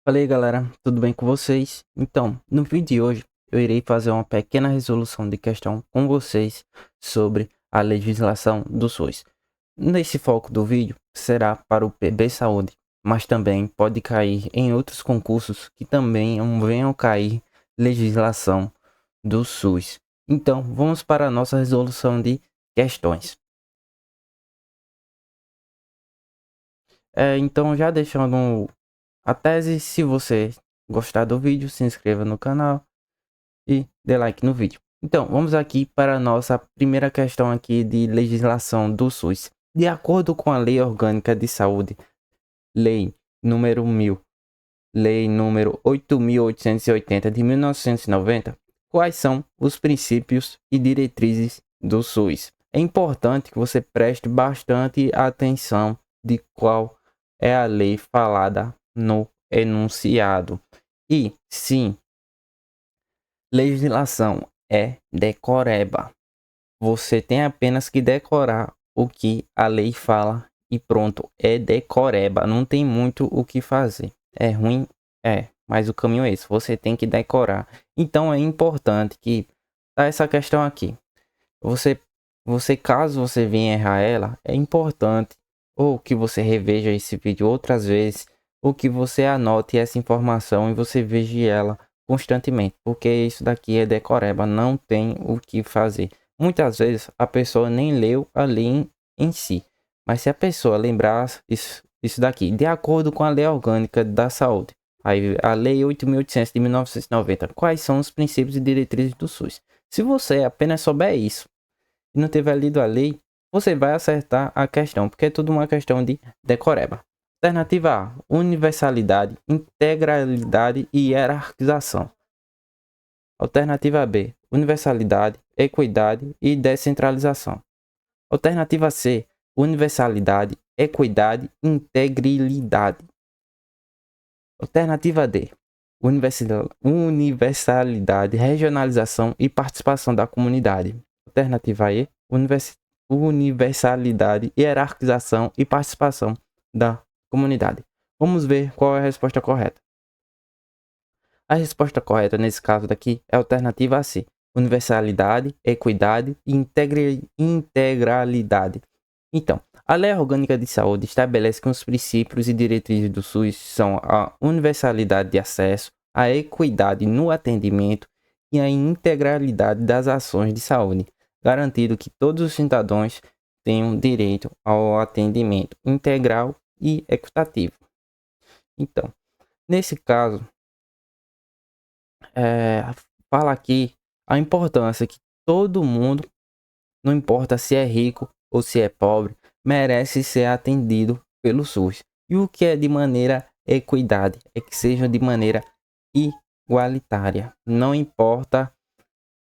Fala aí galera, tudo bem com vocês? Então, no vídeo de hoje eu irei fazer uma pequena resolução de questão com vocês sobre a legislação do SUS. Nesse foco do vídeo será para o PB Saúde, mas também pode cair em outros concursos que também venham cair legislação do SUS. Então, vamos para a nossa resolução de questões. Então, já deixando a tese, se você gostar do vídeo, se inscreva no canal e dê like no vídeo. Então, vamos aqui para a nossa primeira questão aqui de legislação do SUS. De acordo com a Lei Orgânica de Saúde, Lei número 1000, Lei número 8.880 de 1990, quais são os princípios e diretrizes do SUS? É importante que você preste bastante atenção de qual é a lei falada no enunciado. E sim, legislação é decoreba. Você tem apenas que decorar o que a lei fala e pronto, é decoreba. Não tem muito o que fazer. É ruim? É, mas o caminho é esse. Você tem que decorar. Então é importante que tá essa questão aqui. Caso você venha errar ela, é importante ou que você reveja esse vídeo outras vezes, ou que você anote essa informação e você veja ela constantemente, porque isso daqui é decoreba, não tem o que fazer. Muitas vezes a pessoa nem leu a lei em si, mas se a pessoa lembrar isso daqui, de acordo com a Lei Orgânica da Saúde, aí a Lei 8.800 de 1990, quais são os princípios e diretrizes do SUS? Se você apenas souber isso e não tiver lido a lei, você vai acertar a questão, porque é tudo uma questão de decoreba. Alternativa A: universalidade, integralidade e hierarquização. Alternativa B: universalidade, equidade e descentralização. Alternativa C: universalidade, equidade e integridade. Alternativa D: universalidade, regionalização e participação da comunidade. Alternativa E: universalidade, hierarquização e participação da comunidade. Vamos ver qual é a resposta correta. A resposta correta nesse caso daqui é a alternativa C: universalidade, equidade e integralidade. Então, a Lei Orgânica de Saúde estabelece que os princípios e diretrizes do SUS são a universalidade de acesso, a equidade no atendimento e a integralidade das ações de saúde, garantindo que todos os cidadãos tenham direito ao atendimento integral e equitativo. Então, nesse caso, fala aqui a importância que todo mundo, não importa se é rico ou se é pobre, merece ser atendido pelo SUS. E o que é de maneira equidade é que seja de maneira igualitária. Não importa,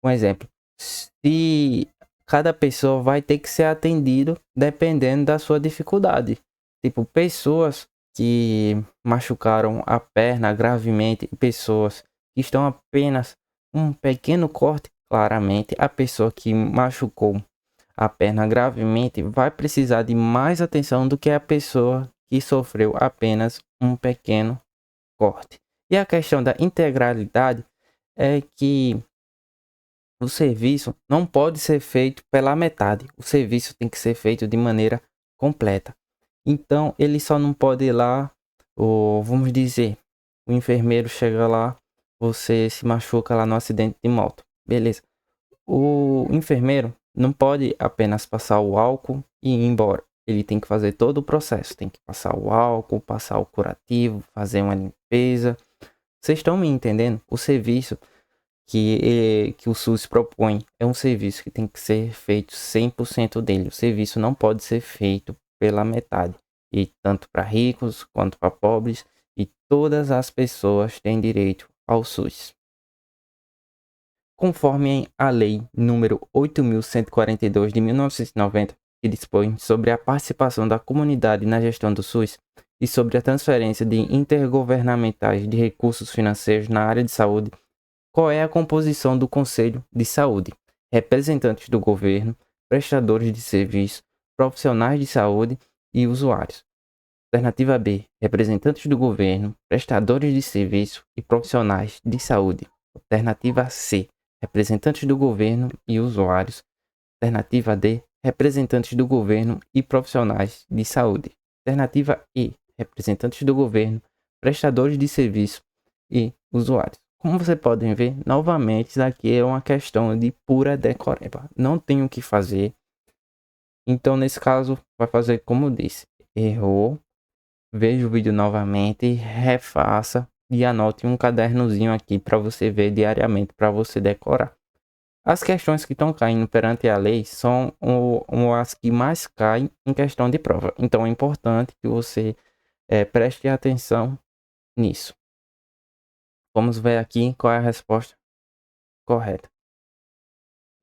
um exemplo, se cada pessoa vai ter que ser atendido dependendo da sua dificuldade. Tipo, pessoas que machucaram a perna gravemente, pessoas que estão apenas um pequeno corte, claramente a pessoa que machucou a perna gravemente vai precisar de mais atenção do que a pessoa que sofreu apenas um pequeno corte. E a questão da integralidade é que o serviço não pode ser feito pela metade. O serviço tem que ser feito de maneira completa. Então, ele só não pode ir lá, ou vamos dizer, o enfermeiro chega lá, você se machuca lá no acidente de moto. Beleza. O enfermeiro não pode apenas passar o álcool e ir embora. Ele tem que fazer todo o processo. Tem que passar o álcool, passar o curativo, fazer uma limpeza. Vocês estão me entendendo? O serviço que o SUS propõe é um serviço que tem que ser feito 100% dele. O serviço não pode ser feito pela metade. E tanto para ricos quanto para pobres. E todas as pessoas têm direito ao SUS. Conforme a Lei número 8.142 de 1990, que dispõe sobre a participação da comunidade na gestão do SUS e sobre a transferência de intergovernamentais de recursos financeiros na área de saúde, qual é a composição do Conselho de Saúde? Representantes do governo, prestadores de serviço, profissionais de saúde e usuários. Alternativa B, representantes do governo, prestadores de serviço e profissionais de saúde. Alternativa C, representantes do governo e usuários. Alternativa D, representantes do governo e profissionais de saúde. Alternativa E, representantes do governo, prestadores de serviço e usuários. Como vocês podem ver, novamente, isso aqui é uma questão de pura decoreba. Não tem o que fazer. Então, nesse caso, vai fazer como eu disse. Errou. Veja o vídeo novamente, refaça e anote um cadernozinho aqui para você ver diariamente, para você decorar. As questões que estão caindo perante a lei são as que mais caem em questão de prova. Então é importante que você preste atenção nisso. Vamos ver aqui qual é a resposta correta.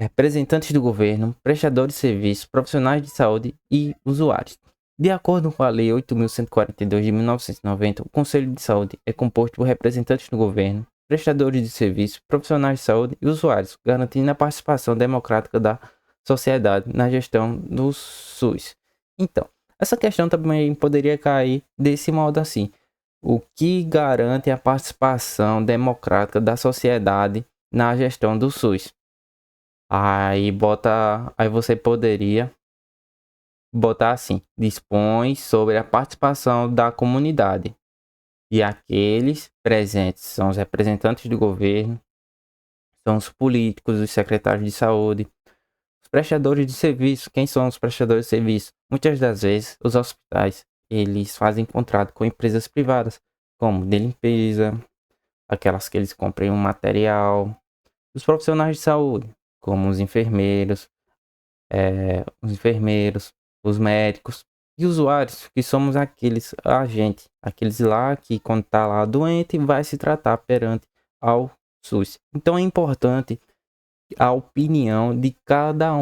Representantes do governo, prestadores de serviço, profissionais de saúde e usuários. De acordo com a Lei 8.142 de 1990, o Conselho de Saúde é composto por representantes do governo, prestadores de serviço, profissionais de saúde e usuários, garantindo a participação democrática da sociedade na gestão do SUS. Então, essa questão também poderia cair desse modo assim. O que garante a participação democrática da sociedade na gestão do SUS? Aí você poderia botar assim: dispõe sobre a participação da comunidade. E aqueles presentes são os representantes do governo, são os políticos, os secretários de saúde, os prestadores de serviço. Quem são os prestadores de serviço? Muitas das vezes os hospitais, eles fazem contrato com empresas privadas, como de limpeza, aquelas que eles compram um material. Os profissionais de saúde, como os médicos e usuários, que somos aqueles agentes, aqueles lá que quando está lá doente vai se tratar perante ao SUS. Então é importante a opinião de cada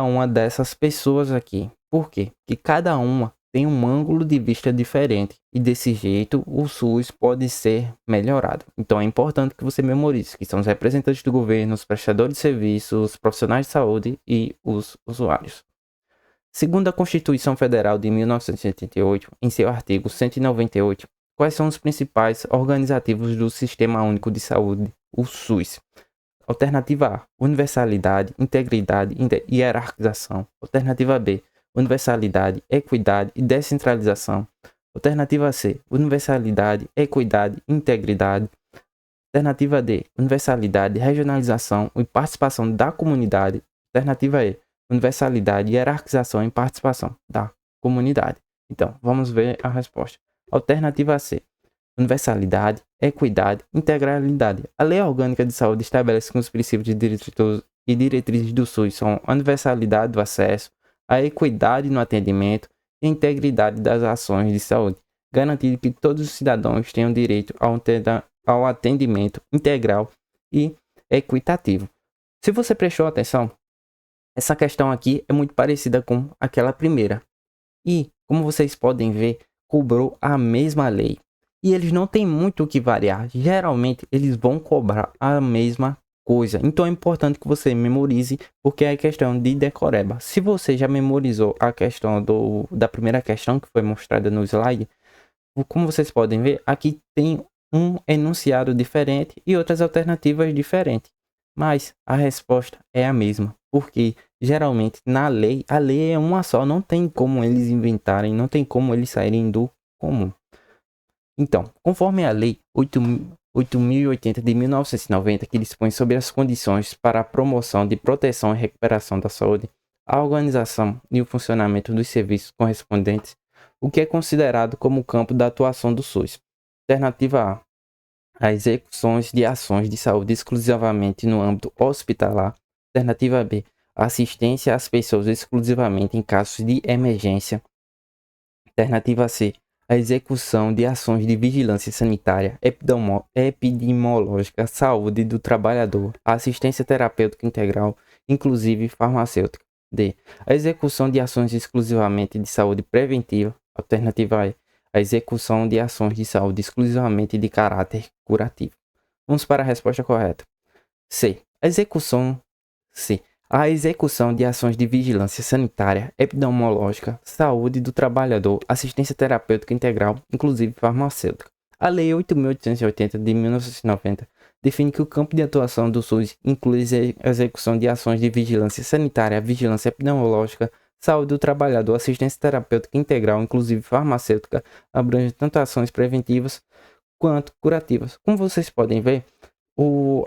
uma dessas pessoas aqui. Por quê? Porque cada uma tem um ângulo de vista diferente e desse jeito o SUS pode ser melhorado. Então é importante que você memorize que são os representantes do governo, os prestadores de serviços, os profissionais de saúde e os usuários. Segundo a Constituição Federal de 1988, em seu artigo 198, quais são os principais organizativos do Sistema Único de Saúde, o SUS? Alternativa A, universalidade, integridade e hierarquização. Alternativa B, universalidade, equidade e descentralização. Alternativa C, universalidade, equidade e integridade. Alternativa D, universalidade, regionalização e participação da comunidade. Alternativa E, universalidade, hierarquização e participação da comunidade. Então, vamos ver a resposta. Alternativa C, universalidade, equidade, integralidade. A Lei Orgânica de Saúde estabelece que os princípios e diretrizes do SUS são a universalidade do acesso, a equidade no atendimento e a integridade das ações de saúde, garantindo que todos os cidadãos tenham direito ao atendimento integral e equitativo. Se você prestou atenção, essa questão aqui é muito parecida com aquela primeira. E, como vocês podem ver, cobrou a mesma lei. E eles não têm muito o que variar. Geralmente, eles vão cobrar a mesma coisa. Então, é importante que você memorize, porque é questão de decoreba. Se você já memorizou a questão da primeira questão que foi mostrada no slide, como vocês podem ver, aqui tem um enunciado diferente e outras alternativas diferentes. Mas a resposta é a mesma, porque geralmente na lei, a lei é uma só, não tem como eles inventarem, não tem como eles saírem do comum. Então, conforme a Lei 8.080 de 1990, que dispõe sobre as condições para a promoção de proteção e recuperação da saúde, a organização e o funcionamento dos serviços correspondentes, o que é considerado como o campo da atuação do SUS. Alternativa A, as execuções de ações de saúde exclusivamente no âmbito hospitalar. Alternativa B, a assistência às pessoas exclusivamente em casos de emergência. Alternativa C, a execução de ações de vigilância sanitária, epidemiológica, saúde do trabalhador, assistência terapêutica integral, inclusive farmacêutica. D, a execução de ações exclusivamente de saúde preventiva. Alternativa E, a execução de ações de saúde exclusivamente de caráter curativo. Vamos para a resposta correta. C, A execução de ações de vigilância sanitária, epidemiológica, saúde do trabalhador, assistência terapêutica integral, inclusive farmacêutica. A Lei 8.880 de 1990 define que o campo de atuação do SUS inclui a execução de ações de vigilância sanitária, vigilância epidemiológica, saúde do trabalhador, assistência terapêutica integral, inclusive farmacêutica, abrange tanto ações preventivas quanto curativas. Como vocês podem ver,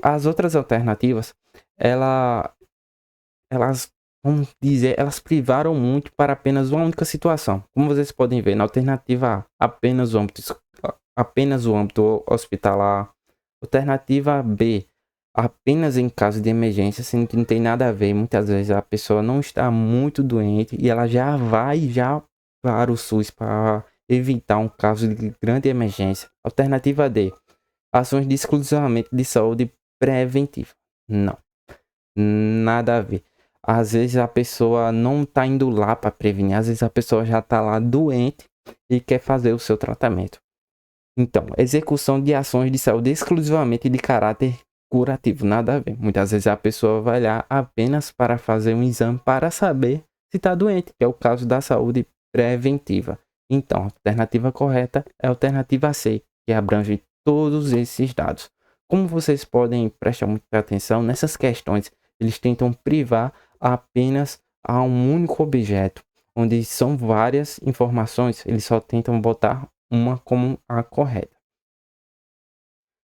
as outras alternativas, elas, vamos dizer, elas privaram muito para apenas uma única situação. Como vocês podem ver, na alternativa A, apenas o âmbito hospitalar. Alternativa B, apenas em caso de emergência, sendo que não tem nada a ver. Muitas vezes a pessoa não está muito doente e ela já vai para o SUS para evitar um caso de grande emergência. Alternativa D, ações de exclusivamente de saúde preventiva. Não, nada a ver. Às vezes a pessoa não está indo lá para prevenir, às vezes a pessoa já está lá doente e quer fazer o seu tratamento. Então, execução de ações de saúde exclusivamente de caráter curativo, nada a ver. Muitas vezes a pessoa vai lá apenas para fazer um exame para saber se está doente, que é o caso da saúde preventiva. Então, a alternativa correta é a alternativa C, que abrange todos esses dados. Como vocês podem prestar muita atenção nessas questões, eles tentam privar apenas a um único objeto, onde são várias informações, eles só tentam botar uma como a correta.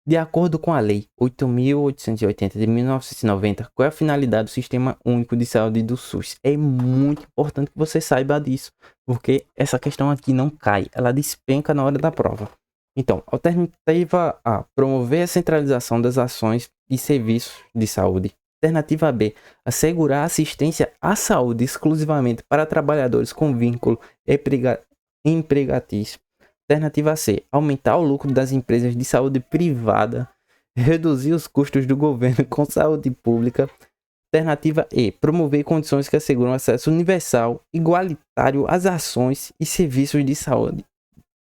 De acordo com a Lei 8.880 de 1990, qual é a finalidade do Sistema Único de Saúde do SUS? É muito importante que você saiba disso, porque essa questão aqui não cai, ela despenca na hora da prova. Então, alternativa A, promover a centralização das ações e serviços de saúde. Alternativa B, assegurar assistência à saúde exclusivamente para trabalhadores com vínculo empregatício. Alternativa C, aumentar o lucro das empresas de saúde privada, reduzir os custos do governo com saúde pública. Alternativa E, promover condições que asseguram acesso universal, igualitário às ações e serviços de saúde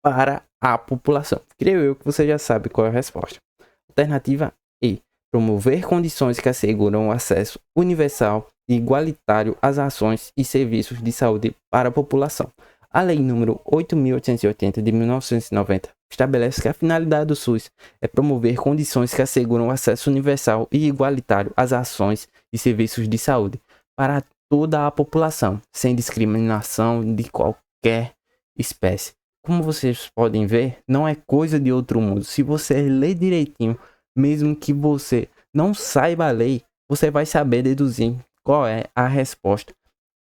para a população. Creio eu que você já sabe qual é a resposta. Alternativa E, promover condições que asseguram acesso universal e igualitário às ações e serviços de saúde para a população. A Lei nº 8.880 de 1990 estabelece que a finalidade do SUS é promover condições que asseguram acesso universal e igualitário às ações e serviços de saúde para toda a população, sem discriminação de qualquer espécie. Como vocês podem ver, não é coisa de outro mundo. Se você ler direitinho, mesmo que você não saiba a lei, você vai saber deduzir qual é a resposta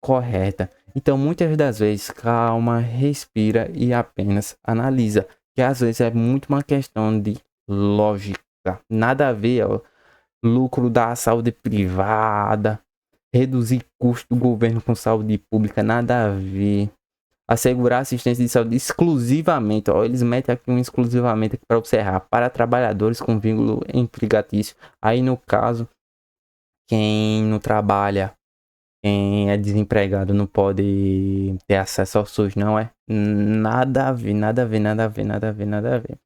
correta. Então, muitas das vezes, calma, respira e apenas analisa. Que às vezes é muito uma questão de lógica. Nada a ver, ó, lucro da saúde privada, reduzir custo do governo com saúde pública, nada a ver. Assegurar assistência de saúde exclusivamente, ó, eles metem aqui um exclusivamente para você errar, para trabalhadores com vínculo empregatício. Aí no caso, quem não trabalha, quem é desempregado não pode ter acesso ao SUS, não é? Nada a ver, nada a ver, nada a ver, nada a ver, nada a ver.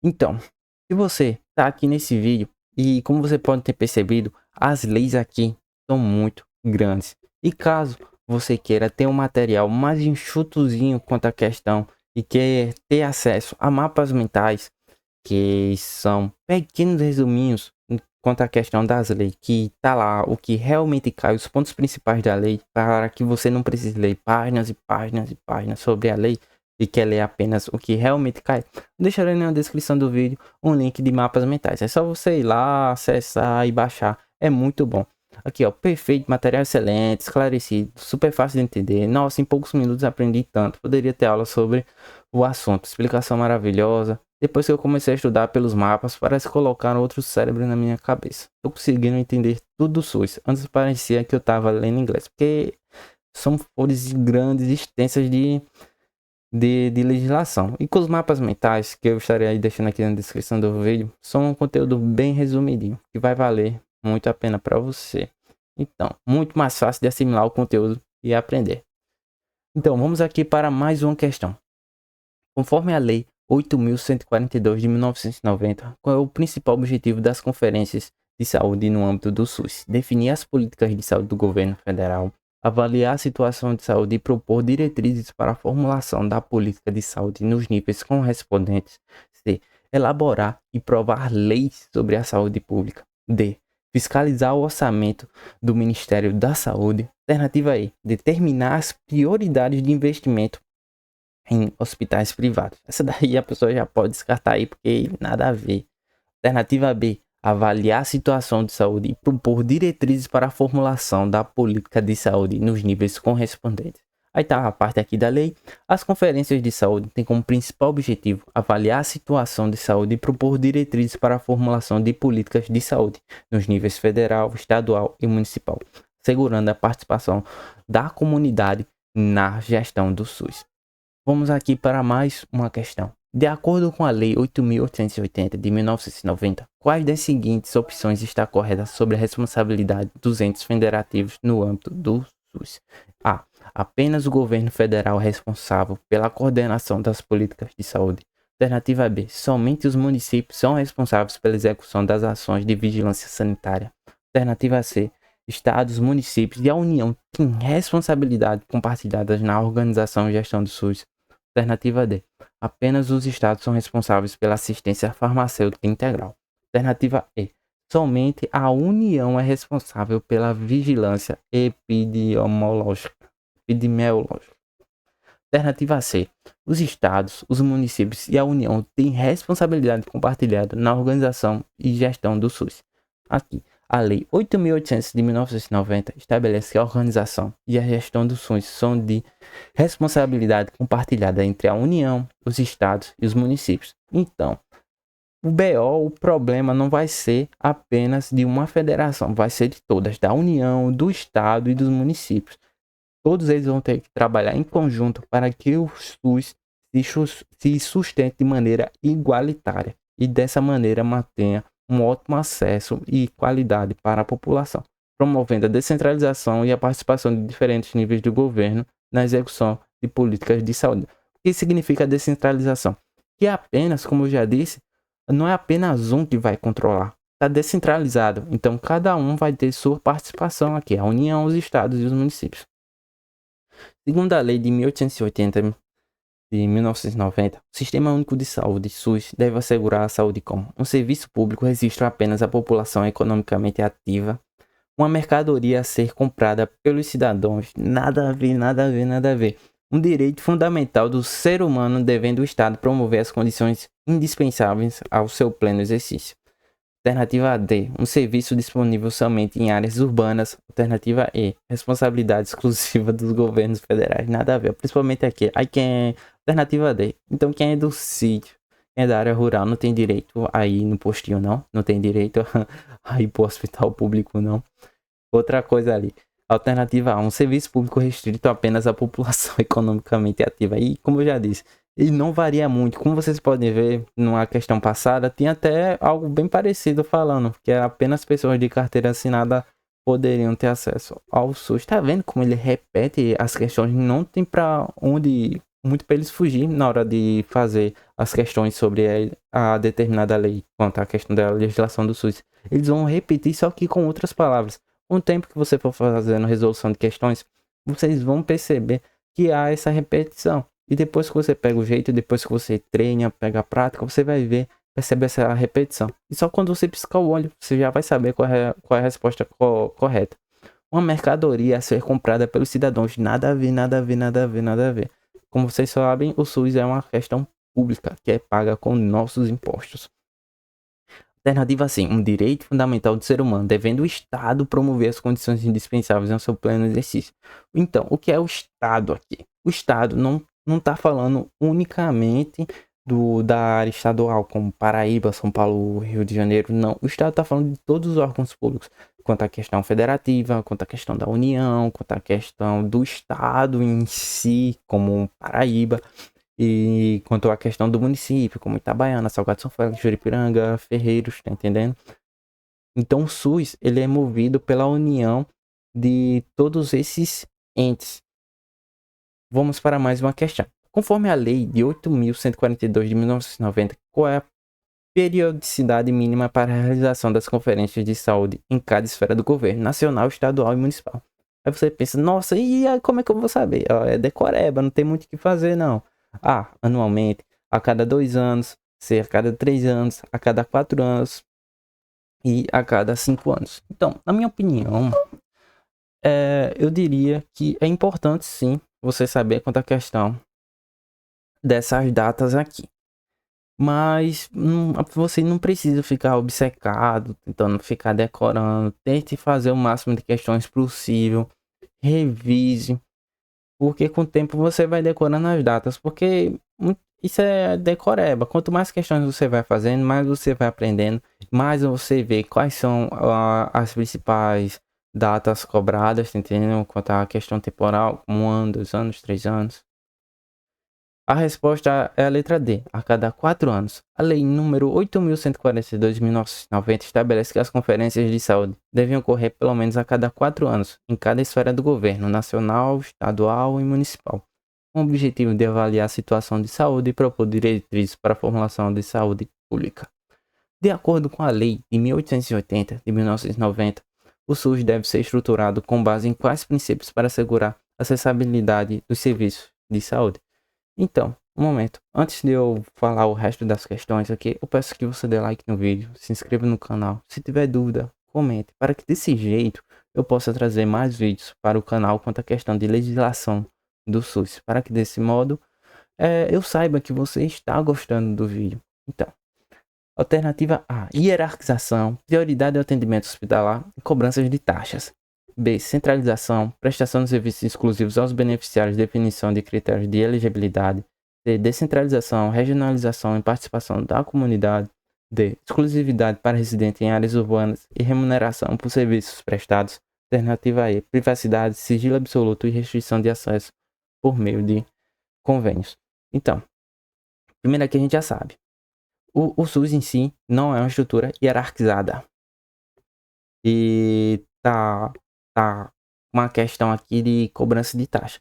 Então, se você tá aqui nesse vídeo e como você pode ter percebido, as leis aqui são muito grandes. E caso você queira ter um material mais enxutozinho quanto à questão e quer ter acesso a mapas mentais, que são pequenos resuminhos quanto à questão das leis, que tá lá o que realmente cai, os pontos principais da lei, para que você não precise ler páginas e páginas e páginas sobre a lei e quer ler apenas o que realmente cai. Deixarei na descrição do vídeo um link de mapas mentais. É só você ir lá, acessar e baixar. É muito bom. Aqui, ó, perfeito, material excelente, esclarecido, super fácil de entender. Nossa, em poucos minutos aprendi tanto. Poderia ter aula sobre o assunto. Explicação maravilhosa. Depois que eu comecei a estudar pelos mapas, parece colocar outro cérebro na minha cabeça. Tô conseguindo entender tudo do SUS. Antes parecia que eu tava lendo inglês, porque são folhas grandes, extensas de legislação. E com os mapas mentais, que eu estarei aí deixando aqui na descrição do vídeo, são um conteúdo bem resumidinho, que vai valer muito a pena para você. Então, muito mais fácil de assimilar o conteúdo e aprender. Então, vamos aqui para mais uma questão. Conforme a Lei 8.142 de 1990, qual é o principal objetivo das conferências de saúde no âmbito do SUS, definir as políticas de saúde do governo federal, avaliar a situação de saúde e propor diretrizes para a formulação da política de saúde nos níveis correspondentes. C. Elaborar e provar leis sobre a saúde pública. D. Fiscalizar o orçamento do Ministério da Saúde. Alternativa E. Determinar as prioridades de investimento em hospitais privados. Essa daí a pessoa já pode descartar aí porque nada a ver. Alternativa B. Avaliar a situação de saúde e propor diretrizes para a formulação da política de saúde nos níveis correspondentes. Aí tá a parte aqui da lei. As conferências de saúde têm como principal objetivo avaliar a situação de saúde e propor diretrizes para a formulação de políticas de saúde nos níveis federal, estadual e municipal, assegurando a participação da comunidade na gestão do SUS. Vamos aqui para mais uma questão. De acordo com a Lei 8.880 de 1990, quais das seguintes opções está correta sobre a responsabilidade dos entes federativos no âmbito do SUS? A. Apenas o governo federal é responsável pela coordenação das políticas de saúde. Alternativa B. Somente os municípios são responsáveis pela execução das ações de vigilância sanitária. Alternativa C. Estados, municípios e a União têm responsabilidade compartilhadas na organização e gestão do SUS. Alternativa D. Apenas os estados são responsáveis pela assistência farmacêutica integral. Alternativa E. Somente a União é responsável pela vigilância epidemiológica. Alternativa C. Os estados, os municípios e a União têm responsabilidade compartilhada na organização e gestão do SUS. Aqui, a Lei 8.800 de 1990 estabelece que a organização e a gestão do SUS são de responsabilidade compartilhada entre a União, os estados e os municípios. Então, o problema não vai ser apenas de uma federação, vai ser de todas, da União, do estado e dos municípios. Todos eles vão ter que trabalhar em conjunto para que o SUS se sustente de maneira igualitária e dessa maneira mantenha um ótimo acesso e qualidade para a população, promovendo a descentralização e a participação de diferentes níveis do governo na execução de políticas de saúde. O que significa descentralização? Que é apenas, como eu já disse, não é apenas um que vai controlar, está descentralizado, então cada um vai ter sua participação aqui, a União, os estados e os municípios. Segundo a Lei de 1880 de 1990, o Sistema Único de Saúde, SUS, deve assegurar a saúde como um serviço público registra apenas a população economicamente ativa, uma mercadoria a ser comprada pelos cidadãos, nada a ver, nada a ver, nada a ver. Um direito fundamental do ser humano, devendo o Estado promover as condições indispensáveis ao seu pleno exercício. Alternativa D. Um serviço disponível somente em áreas urbanas. Alternativa E. Responsabilidade exclusiva dos governos federais. Nada a ver, principalmente aqui. Aí quem é... Alternativa D. Então quem é do sítio, quem é da área rural, não tem direito a ir no postinho, não. Não tem direito a ir pro hospital público, não. Outra coisa ali. Alternativa A. Um serviço público restrito apenas à população economicamente ativa. E como eu já disse, ele não varia muito. Como vocês podem ver, numa questão passada, tinha até algo bem parecido falando, que era apenas pessoas de carteira assinada poderiam ter acesso ao SUS. Tá vendo como ele repete as questões? Não tem para onde muito para eles fugir na hora de fazer as questões sobre a determinada lei, quanto à questão da legislação do SUS. Eles vão repetir, só que com outras palavras. Com o tempo que você for fazendo resolução de questões, vocês vão perceber que há essa repetição. E depois que você pega o jeito, depois que você treina, pega a prática, você vai ver, percebe essa repetição. E só quando você piscar o olho, você já vai saber qual é a resposta correta. Uma mercadoria a ser comprada pelos cidadãos, nada a ver, nada a ver, nada a ver, nada a ver. Como vocês sabem, o SUS é uma questão pública, que é paga com nossos impostos. Alternativa C. Um direito fundamental do ser humano, devendo o Estado promover as condições indispensáveis ao seu pleno exercício. Então, o que é o Estado aqui? O Estado não está falando unicamente da área estadual, como Paraíba, São Paulo, Rio de Janeiro, não. O Estado está falando de todos os órgãos públicos, quanto à questão federativa, quanto à questão da União, quanto à questão do Estado em si, como Paraíba, e quanto à questão do município, como Itabaiana, Salgado São Félix, Juripiranga, Ferreiros, tá entendendo? Então o SUS, ele é movido pela união de todos esses entes. Vamos para mais uma questão. Conforme a lei de 8.142 de 1990, qual é a periodicidade mínima para a realização das conferências de saúde em cada esfera do governo, nacional, estadual e municipal. Aí você pensa, nossa, e aí como é que eu vou saber? É decoreba, não tem muito o que fazer, não. Anualmente, a cada 2 anos, ser a cada 3 anos, a cada 4 anos e a cada 5 anos. Então, na minha opinião, eu diria que é importante sim você saber quanto à questão dessas datas aqui. Mas você não precisa ficar obcecado, tentando ficar decorando. Tente fazer o máximo de questões possível. Revise. Porque com o tempo você vai decorando as datas. Porque isso é decoreba. Quanto mais questões você vai fazendo, mais você vai aprendendo. Mais você vê quais são as principais datas cobradas, tá entendendo? Quanto à questão temporal, 1 ano, 2 anos, 3 anos. A resposta é a letra D, a cada 4 anos. A lei número 8.142 de 1990 estabelece que as conferências de saúde devem ocorrer pelo menos a cada 4 anos, em cada esfera do governo, nacional, estadual e municipal, com o objetivo de avaliar a situação de saúde e propor diretrizes para a formulação de saúde pública. De acordo com a lei de 1880 de 1990, o SUS deve ser estruturado com base em quais princípios para assegurar a acessibilidade dos serviços de saúde. Então, um momento, antes de eu falar o resto das questões aqui, eu peço que você dê like no vídeo, se inscreva no canal, se tiver dúvida, comente, para que desse jeito eu possa trazer mais vídeos para o canal quanto à questão de legislação do SUS, para que desse modo eu saiba que você está gostando do vídeo. Então, alternativa A, hierarquização, prioridade ao atendimento hospitalar e cobranças de taxas. B, centralização, prestação de serviços exclusivos aos beneficiários, definição de critérios de elegibilidade. C, descentralização, regionalização e participação da comunidade. D, exclusividade para residentes em áreas urbanas e remuneração por serviços prestados. Alternativa E, privacidade, sigilo absoluto e restrição de acesso por meio de convênios. Então, primeiro aqui a gente já sabe. O SUS em si não é uma estrutura hierarquizada. E tá uma questão aqui de cobrança de taxa.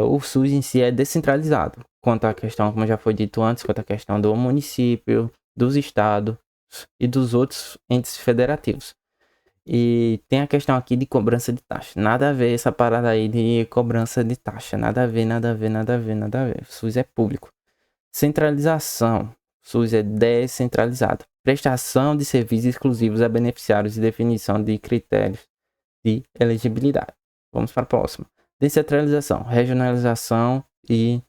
O SUS em si é descentralizado. Quanto à questão, como já foi dito antes, quanto à questão do município, dos estados e dos outros entes federativos. E tem a questão aqui de cobrança de taxa. Nada a ver essa parada aí de cobrança de taxa. Nada a ver, nada a ver, nada a ver, nada a ver. O SUS é público. Centralização. O SUS é descentralizado. Prestação de serviços exclusivos a beneficiários e definição de critérios de elegibilidade. Vamos para a próxima. Descentralização, regionalização e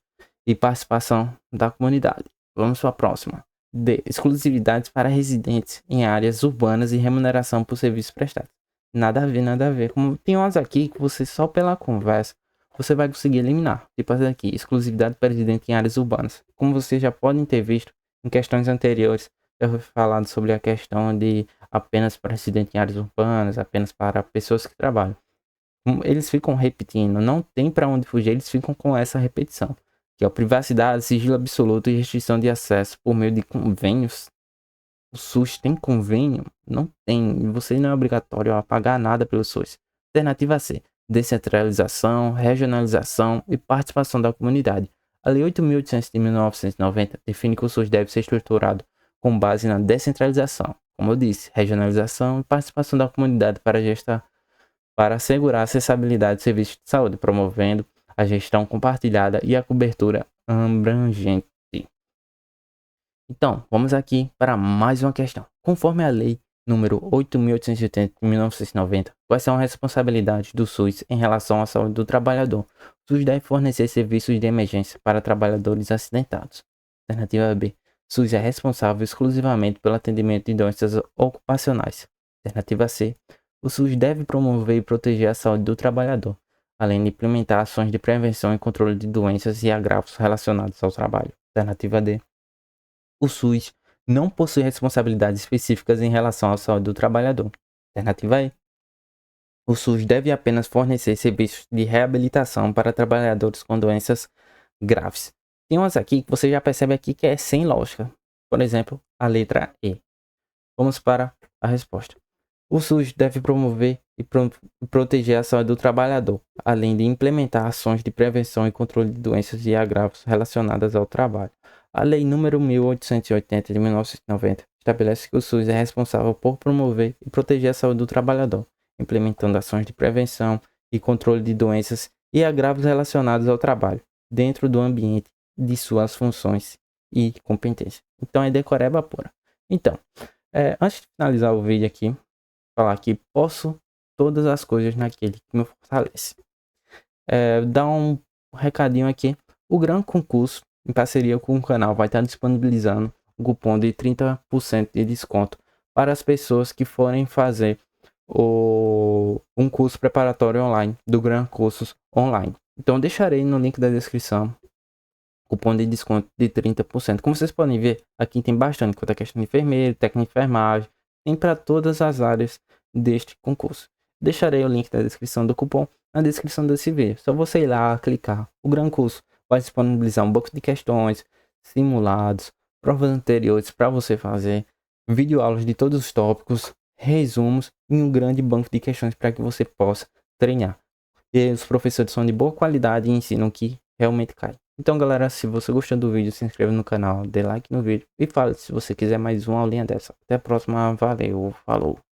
participação da comunidade. Vamos para a próxima. D, exclusividades para residentes em áreas urbanas e remuneração por serviços prestados. Nada a ver, nada a ver. Como tem umas aqui que você só pela conversa você vai conseguir eliminar. Tipo essa aqui, exclusividade para residentes em áreas urbanas. Como vocês já podem ter visto em questões anteriores, eu fui falado sobre a questão de apenas para residentes em áreas urbanas, apenas para pessoas que trabalham. Eles ficam repetindo, não tem para onde fugir, eles ficam com essa repetição. Que é a privacidade, sigilo absoluto e restrição de acesso por meio de convênios. O SUS tem convênio? Não tem. Você não é obrigatório a pagar nada pelo SUS. Alternativa C, descentralização, regionalização e participação da comunidade. A Lei 8.800 de 1990 define que o SUS deve ser estruturado com base na descentralização, como eu disse, regionalização e participação da comunidade para assegurar a acessibilidade de serviços de saúde, promovendo a gestão compartilhada e a cobertura abrangente. Então, vamos aqui para mais uma questão. Conforme a lei número 8.880 de 1990, quais são as responsabilidades do SUS em relação à saúde do trabalhador? O SUS deve fornecer serviços de emergência para trabalhadores acidentados. Alternativa B. SUS é responsável exclusivamente pelo atendimento de doenças ocupacionais. Alternativa C. O SUS deve promover e proteger a saúde do trabalhador, além de implementar ações de prevenção e controle de doenças e agravos relacionados ao trabalho. Alternativa D. O SUS não possui responsabilidades específicas em relação à saúde do trabalhador. Alternativa E. O SUS deve apenas fornecer serviços de reabilitação para trabalhadores com doenças graves. Tem umas aqui que você já percebe aqui que é sem lógica. Por exemplo, a letra E. Vamos para a resposta. O SUS deve promover e proteger a saúde do trabalhador, além de implementar ações de prevenção e controle de doenças e agravos relacionadas ao trabalho. A Lei número 1880 de 1990 estabelece que o SUS é responsável por promover e proteger a saúde do trabalhador, implementando ações de prevenção e controle de doenças e agravos relacionados ao trabalho, dentro do ambiente de suas funções e competências. Então é decoreba pura. Então, antes de finalizar o vídeo aqui, falar que posso todas as coisas naquele que me fortalece. Dar um recadinho aqui. O Gran Concurso, em parceria com o canal, vai estar disponibilizando um cupom de 30% de desconto para as pessoas que forem fazer um curso preparatório online do Gran Cursos Online. Então deixarei no link da descrição cupom de desconto de 30%. Como vocês podem ver, aqui tem bastante quanto a questão de enfermeiro, técnico de enfermagem, tem para todas as áreas deste concurso. Deixarei o link da descrição do cupom na descrição desse vídeo. Só você ir lá, clicar. O Gran Curso vai disponibilizar um banco de questões, simulados, provas anteriores para você fazer, videoaulas de todos os tópicos, resumos e um grande banco de questões para que você possa treinar. E os professores são de boa qualidade e ensinam que realmente cai. Então galera, se você gostou do vídeo, se inscreva no canal, dê like no vídeo e fale se você quiser mais uma aulinha dessa. Até a próxima, valeu, falou!